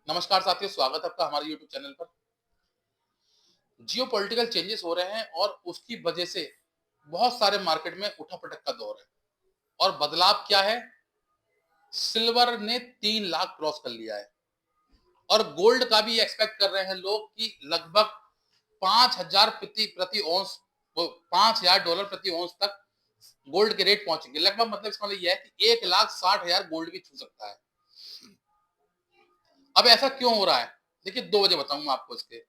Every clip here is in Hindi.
नमस्कार साथियों, स्वागत है आपका हमारे यूट्यूब चैनल पर। जियो पॉलिटिकल चेंजेस हो रहे हैं और उसकी वजह से बहुत सारे मार्केट में उठापटक का दौर है। और बदलाव क्या है? सिल्वर ने 3 लाख क्रॉस कर लिया है और गोल्ड का भी एक्सपेक्ट कर रहे हैं लोग कि लगभग 5,000 प्रति प्रति औंस, $5,000 प्रति औंस तक गोल्ड के रेट पहुंचेंगे। लगभग मतलब इसका मतलब यह है कि 1,60,000 गोल्ड भी छू सकता है। अब ऐसा क्यों हो रहा है? देखिए, 2 वजह बताऊंगा आपको इसके।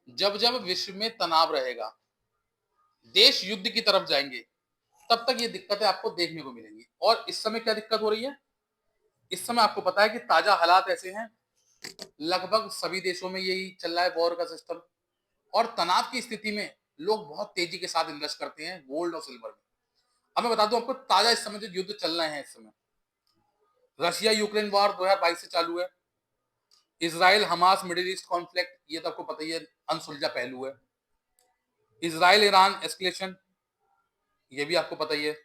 जब जब विश्व में तनाव रहेगा, देश युद्ध की तरफ जाएंगे, तब तक ये दिक्कतें आपको देखने को मिलेंगी। और इस समय क्या दिक्कत हो रही है? इस समय आपको पता है कि ताजा हालात ऐसे हैं, लगभग सभी देशों में यही चल रहा है वॉर का सिस्टम। और तनाव की स्थिति में लोग बहुत तेजी के साथ इन्वेस्ट करते हैं गोल्ड और सिल्वर में। अब मैं बता दूं आपको, ताजा इस समय जो युद्ध चल रहे हैं इस समय, रशिया यूक्रेन वॉर 2022 से चालू है। Israel Hamas middle east conflict, ये तो आपको पता ही है, अनसुलझा पहलू है। इसराइल ईरान एस्केलेशन, ये भी आपको पता ही है।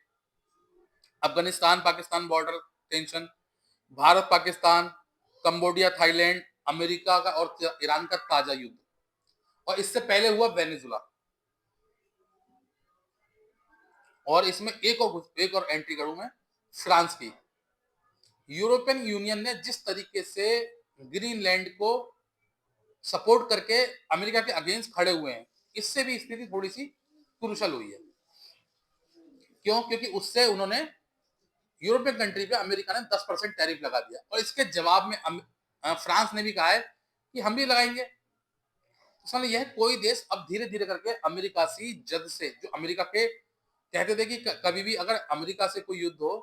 Afghanistan Pakistan border tension, Bharat Pakistan, Cambodia Thailand, America का और ईरान का ताजा युद्ध। और इससे पहले हुआ वेनेजुला। और इसमें एक और एंट्री करूं मैं, फ्रांस की। यूरोपियन यूनियन ने जिस तरीके से ग्रीनलैंड को सपोर्ट करके अमेरिका के अगेंस्ट खड़े हुए हैं, इससे भी स्थिति थोड़ी सी क्रूशल हुई है। क्यों? क्योंकि उससे उन्होंने, यूरोपियन कंट्री पे अमेरिका ने 10% टैरिफ लगा दिया और इसके जवाब में फ्रांस ने भी कहा है कि हम भी लगाएंगे। तो यह कोई देश अब धीरे धीरे करके अमेरिका से, जद से जो अमेरिका के कहते थे कि कभी भी अगर अमेरिका से कोई युद्ध हो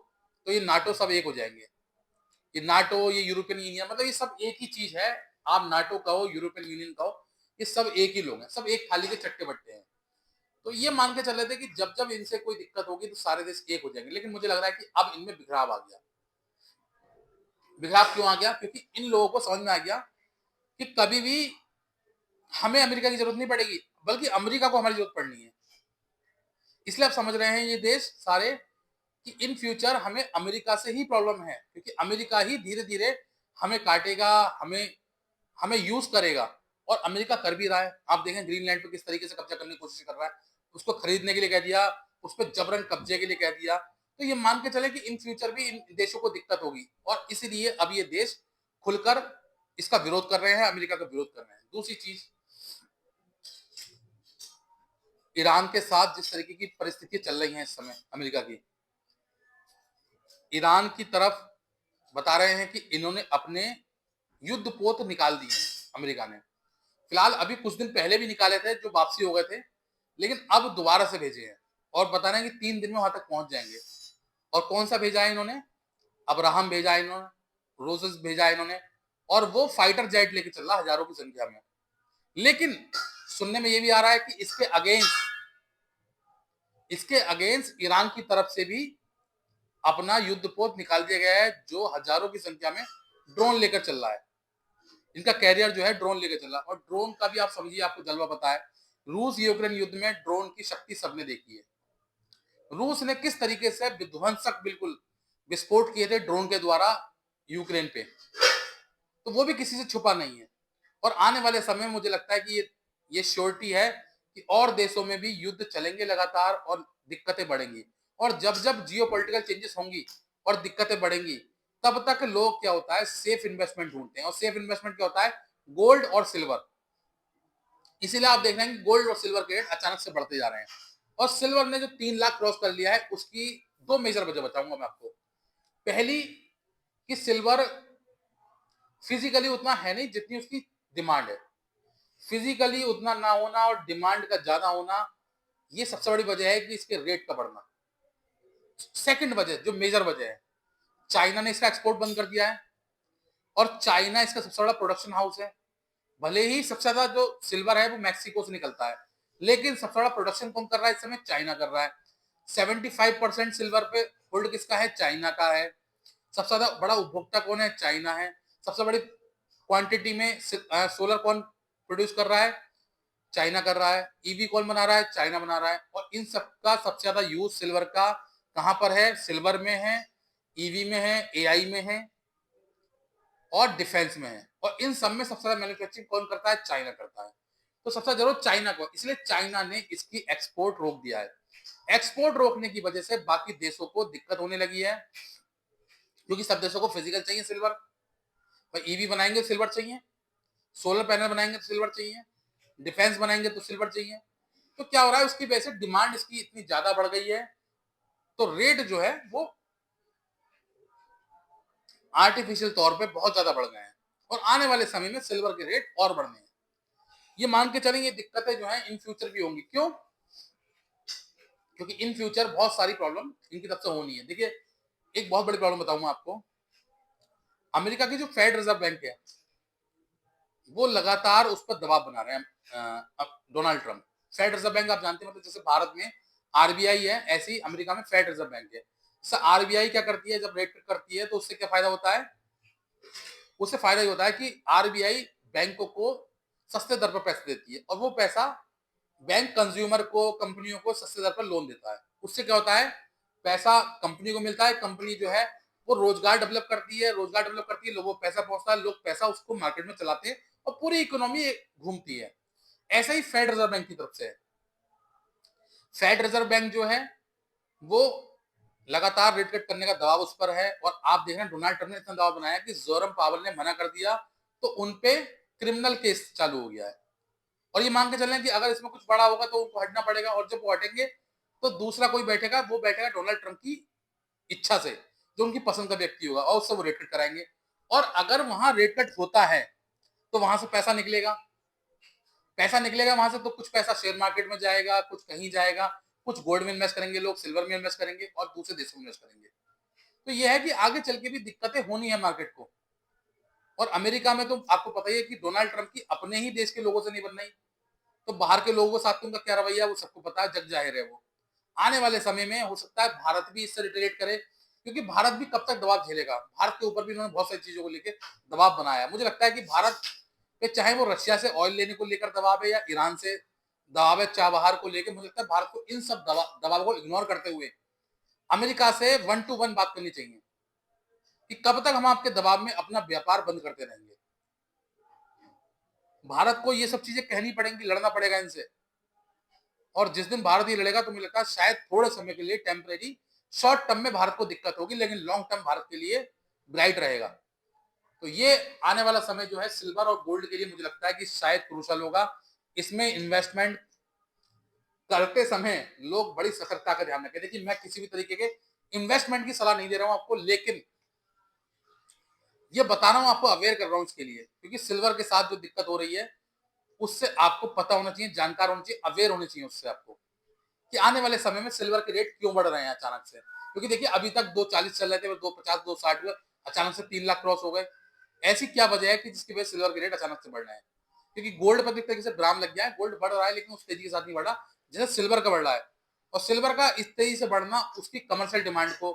तो ये नाटो सब एक हो जाएंगे। ये नाटो, ये यूरोपियन यूनियन, मतलब ये सब एक ही चीज है। आप नाटो कहो, यूरोपियन यूनियन कहो, ये सब एक ही लोग हैं, सब एक थाली के चट्टे बट्टे हैं। तो ये मान के चल रहे थे कि जब जब इनसे कोई दिक्कत होगी तो सारे देश एक हो जाएंगे। लेकिन मुझे लग रहा है कि अब इनमें बिखराव आ गया। बिखराव क्यों आ गया? क्योंकि इन लोगों को समझ में आ गया कि कभी भी हमें अमेरिका की जरूरत नहीं पड़ेगी, बल्कि अमेरिका को हमारी जरूरत पड़नी है। इसलिए आप समझ रहे हैं ये देश सारे कि इन फ्यूचर हमें अमेरिका से ही प्रॉब्लम है, क्योंकि अमेरिका ही धीरे धीरे हमें काटेगा, हमें हमें यूज करेगा। और अमेरिका कर भी रहा है। आप देखें ग्रीनलैंड पे किस तरीके से कब्जा करने की कोशिश कर रहा है, उसको खरीदने के लिए कह दिया, उस पर जबरन कब्जे के लिए कह दिया। तो ये मान के चले कि इन फ्यूचर भी इन देशों को दिक्कत होगी और इसीलिए अब ये देश खुलकर इसका विरोध कर रहे हैं, अमेरिका का विरोध कर रहे हैं। दूसरी चीज, ईरान के साथ जिस तरीके की परिस्थिति चल रही है इस समय अमेरिका की, ईरान की तरफ बता रहे हैं कि इन्होंने अपने युद्ध पोत निकाल दिए हैं अमेरिका ने। फिलहाल अभी कुछ दिन पहले भी निकाले थे जो वापसी हो गए थे, लेकिन अब दोबारा से भेजे हैं और बता रहे हैं कि 3 दिन में वहां तक पहुंच जाएंगे। और कौन सा भेजा है इन्होंने? अब्राहम भेजा है इन्होंने, रोजेस भेजा है इन्होंने, और वो फाइटर जेट लेके चल रहा है हजारों की संख्या में। लेकिन सुनने में ये भी आ रहा है कि इसके अगेंस्ट ईरान की तरफ से भी अपना युद्ध पोत निकाल दिया गया है, जो हजारों की संख्या में ड्रोन लेकर चल रहा है। इनका कैरियर जो है ड्रोन लेकर चल रहा है। और ड्रोन का भी आप समझिए, आपको जलवा पता है, रूस यूक्रेन युद्ध में ड्रोन की शक्ति सबने देखी है। रूस ने किस तरीके से विध्वंसक, बिल्कुल विस्फोट किए थे ड्रोन के द्वारा यूक्रेन पे, तो वो भी किसी से छुपा नहीं है। और आने वाले समय में मुझे लगता है कि ये श्योरिटी है कि और देशों में भी युद्ध चलेंगे लगातार और दिक्कतें बढ़ेंगी। और जब जब जियो पॉलिटिकल चेंजेस होंगी और दिक्कतें बढ़ेंगी, तब तक लोग क्या होता है, सेफ इन्वेस्टमेंट ढूंढते हैं। और सेफ इन्वेस्टमेंट क्या होता है? गोल्ड और सिल्वर। इसीलिए आप देख रहे हैं कि गोल्ड और सिल्वर के रेट अचानक से बढ़ते जा रहे हैं। और सिल्वर ने जो 3 लाख क्रॉस कर लिया है, उसकी दो मेजर वजह बताऊंगा मैं आपको। पहली, कि सिल्वर फिजिकली उतना है नहीं जितनी उसकी डिमांड है। फिजिकली उतना ना होना और डिमांड का ज्यादा होना, ये सबसे बड़ी वजह है कि इसके रेट का बढ़ना। सेकंड वजह, जो मेजर वजह है, चाइना ने इसका एक्सपोर्ट बंद कर दिया है। और चाइना इसका सबसे बड़ा प्रोडक्शन हाउस है। भले ही सबसे ज्यादा जो सिल्वर है वो मैक्सिको से निकलता है, लेकिन सबसे बड़ा प्रोडक्शन कौन कर रहा है इस समय? चाइना कर रहा है। 75% सिल्वर पे होल्ड किसका है? चाइना का है। सबसे ज्यादा बड़ा उपभोक्ता कौन है? चाइना है। सबसे बड़ी क्वांटिटी में सोलर कौन प्रोड्यूस कर रहा है? चाइना कर रहा है। ईवी कौन बना रहा है? चाइना बना रहा है। और इन सबका सबसे ज्यादा यूज सिल्वर का कहां पर है? सिल्वर में है, ईवी में है, एआई में है। और डिफेंस में है, और इन सब में सबसे ज्यादा मैन्युफैक्चरिंग कौन करता है? चाइना करता है। तो सबसे जरूरत चाइना को, इसलिए चाइना ने इसकी एक्सपोर्ट रोक दिया है। एक्सपोर्ट रोकने की वजह से बाकी देशों को दिक्कत होने लगी है, क्योंकि सब देशों को फिजिकल चाहिए सिल्वर। भाई ईवी बनाएंगे तो सिल्वर चाहिए, सोलर पैनल बनाएंगे तो सिल्वर चाहिए, डिफेंस बनाएंगे तो सिल्वर चाहिए। तो क्या हो रहा है, उसकी वजह से डिमांड इसकी इतनी ज्यादा बढ़ गई है, तो रेट जो है वो आर्टिफिशियल तौर पे बहुत ज्यादा बढ़ गए हैं, और आने वाले समय में सिल्वर के रेट और बढ़ने हैं। ये मान के चलेंगे, दिक्कतें जो है इन फ्यूचर भी होंगी। क्यों? क्योंकि इन फ्यूचर बहुत सारी प्रॉब्लम इनकी तरफ से होनी है। देखिए, एक बहुत बड़ी प्रॉब्लम बताऊंगा आपको। अमेरिका की जो फेड रिजर्व बैंक है, वो लगातार उस पर दबाव बना रहे हैं Donald Trump. Fed Reserve Bank आप जानते हैं, मतलब जैसे भारत में आरबीआई है, ऐसी अमेरिका में फेड रिजर्व बैंक है। आरबीआई क्या करती है, जब रेट कट करती है तो उससे क्या फायदा होता है? उससे फायदा ये होता है कि आरबीआई बैंकों को सस्ते दर पर पैसे देती है, और वो पैसा बैंक कंज्यूमर को, कंपनियों को सस्ते दर पर लोन देता है। उससे क्या होता है? पैसा कंपनी को मिलता है, कंपनी जो है वो रोजगार डेवलप करती है, रोजगार डेवलप करती है, लोगों को पैसा पहुंचता है, लोग पैसा उसको मार्केट में चलाते हैं, और पूरी इकोनॉमी घूमती है। ऐसा ही फेड रिजर्व बैंक की तरफ से है। फेड रिजर्व बैंक जो है वो लगातार रेट कट करने का दबाव उस पर है, और आप देख रहे हैं डोनाल्ड ट्रंप ने इतना दबाव बनाया कि जोरम पावल ने मना कर दिया, तो उनपे क्रिमिनल केस चालू हो गया है। और ये मान के चल रहे हैं कि अगर इसमें कुछ बड़ा होगा तो उनको हटना पड़ेगा, और जब वो हटेंगे तो दूसरा कोई बैठेगा, वो बैठेगा डोनाल्ड ट्रंप की इच्छा से, जो उनकी पसंद का व्यक्ति होगा, और उससे वो रेट कट कराएंगे। और अगर वहां रेट कट होता है तो वहां से पैसा निकलेगा, पैसा निकलेगा वहां से, तो कुछ पैसा शेयर मार्केट में जाएगा, कुछ कहीं जाएगा, कुछ गोल्ड में इन्वेस्ट करेंगे लोग, सिल्वर में इन्वेस्ट करेंगे, और दूसरे देशों में इन्वेस्ट करेंगे। तो यह है कि आगे चल के भी दिक्कतें होनी है मार्केट को। और अमेरिका में तो आपको पता ही है कि डोनाल्ड ट्रंप की अपने ही देश के लोगों से नहीं बन रही, तो बाहर के लोगों के साथ उनका क्या रवैया वो सबको पता है, जग जाहिर है। वो आने वाले समय में हो सकता है भारत भी इससे रिटेलिएट करे, क्योंकि भारत भी कब तक दबाव झेलेगा? भारत के ऊपर भी उन्होंने बहुत सारी चीजों को लेकर दबाव बनाया है। मुझे लगता है कि भारत पे, चाहे वो रशिया से ऑयल लेने को लेकर दबाव है, या ईरान से दबाव है चाबहार को लेकर, मुझे लगता है भारत को इन सब दबाव को इग्नोर करते हुए अमेरिका से 1 to 1 बात करनी चाहिए कि कब तक हम आपके दबाव में अपना व्यापार बंद करते रहेंगे। भारत को ये सब चीजें कहनी पड़ेंगी, लड़ना पड़ेगा इनसे। और जिस दिन भारत ये लड़ेगा तो मुझे लगता है शायद थोड़े समय के लिए, टेम्परेरी, शॉर्ट टर्म में भारत को दिक्कत होगी, लेकिन लॉन्ग टर्म भारत के लिए ब्राइट रहेगा। तो ये आने वाला समय जो है सिल्वर और गोल्ड के लिए मुझे लगता है कि शायद क्रूशल होगा। इसमें इन्वेस्टमेंट करते समय लोग बड़ी सतर्कता का ध्यान रखें। देखिए, मैं किसी भी तरीके के इन्वेस्टमेंट की सलाह नहीं दे रहा हूं आपको, लेकिन ये बता रहा हूं, आपको अवेयर कर रहा हूं इसके लिए, क्योंकि सिल्वर के साथ जो दिक्कत हो रही है उससे आपको पता होना चाहिए, जानकार होना चाहिए, अवेयर होने चाहिए उससे आपको, कि आने वाले समय में सिल्वर के रेट क्यों बढ़ रहे हैं अचानक से। क्योंकि देखिए, अभी तक 240 चल रहे थे, 250 260 हुए, अचानक से 3 लाख क्रॉस हो गए। ऐसी क्या वजह है कि जिसकी वजह से सिल्वर के रेट अचानक से बढ़ रहे हैं? क्योंकि गोल्ड पर एक तरीके से ग्राम लग गया है, गोल्ड बढ़ रहा है लेकिन उस तेजी के साथ नहीं बढ़ रहा जैसे सिल्वर का बढ़ रहा है। और सिल्वर का इस तेजी से बढ़ना उसकी कमर्शियल डिमांड को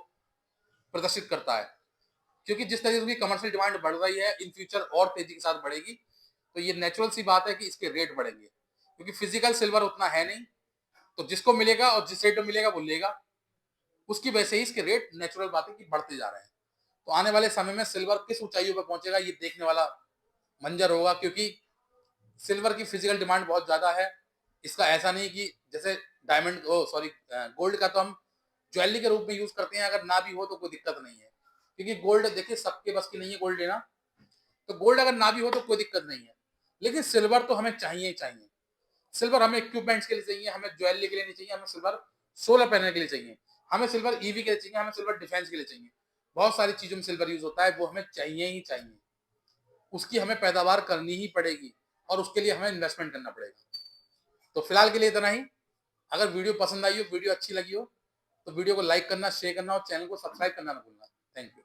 प्रदर्शित करता है, क्योंकि जिस तरीके से उसकी कमर्शियल डिमांड बढ़ रही है, इन फ्यूचर और तेजी के साथ बढ़ेगी, तो ये नेचुरल सी बात है कि इसके रेट बढ़ेंगे, क्योंकि फिजिकल सिल्वर उतना है नहीं, तो जिसको मिलेगा और जिस रेट में मिलेगा वो लेगा, उसकी वजह से ही इसके रेट, नेचुरल बात है कि बढ़ते जा रहे हैं। तो आने वाले समय में सिल्वर किस ऊंचाइयों पर पहुंचेगा ये देखने वाला मंजर होगा, क्योंकि सिल्वर की फिजिकल डिमांड बहुत ज्यादा है। इसका ऐसा नहीं कि जैसे डायमंड, ओ सॉरी, गोल्ड का तो हम ज्वेलरी के रूप में यूज करते हैं, अगर ना भी हो तो कोई दिक्कत नहीं है, क्योंकि गोल्ड देखिए सबके बस की नहीं है गोल्ड लेना। तो गोल्ड अगर ना भी हो तो कोई दिक्कत नहीं है, लेकिन सिल्वर तो हमें चाहिए ही चाहिए। सिल्वर हमें इक्विपमेंट्स के लिए चाहिए, हमें ज्वेलरी के लिए नहीं चाहिए, हमें सिल्वर सोलर पैनल के लिए चाहिए, हमें सिल्वर ईवी के लिए चाहिए, हमें सिल्वर डिफेंस के लिए चाहिए। बहुत सारी चीजों में सिल्वर यूज होता है, वो हमें चाहिए ही चाहिए। उसकी हमें पैदावार करनी ही पड़ेगी, और उसके लिए हमें इन्वेस्टमेंट करना पड़ेगा। तो फिलहाल के लिए इतना ही। अगर वीडियो पसंद आई हो, वीडियो अच्छी लगी हो, तो वीडियो को लाइक करना, शेयर करना, और चैनल को सब्सक्राइब करना ना भूलना। Thank you.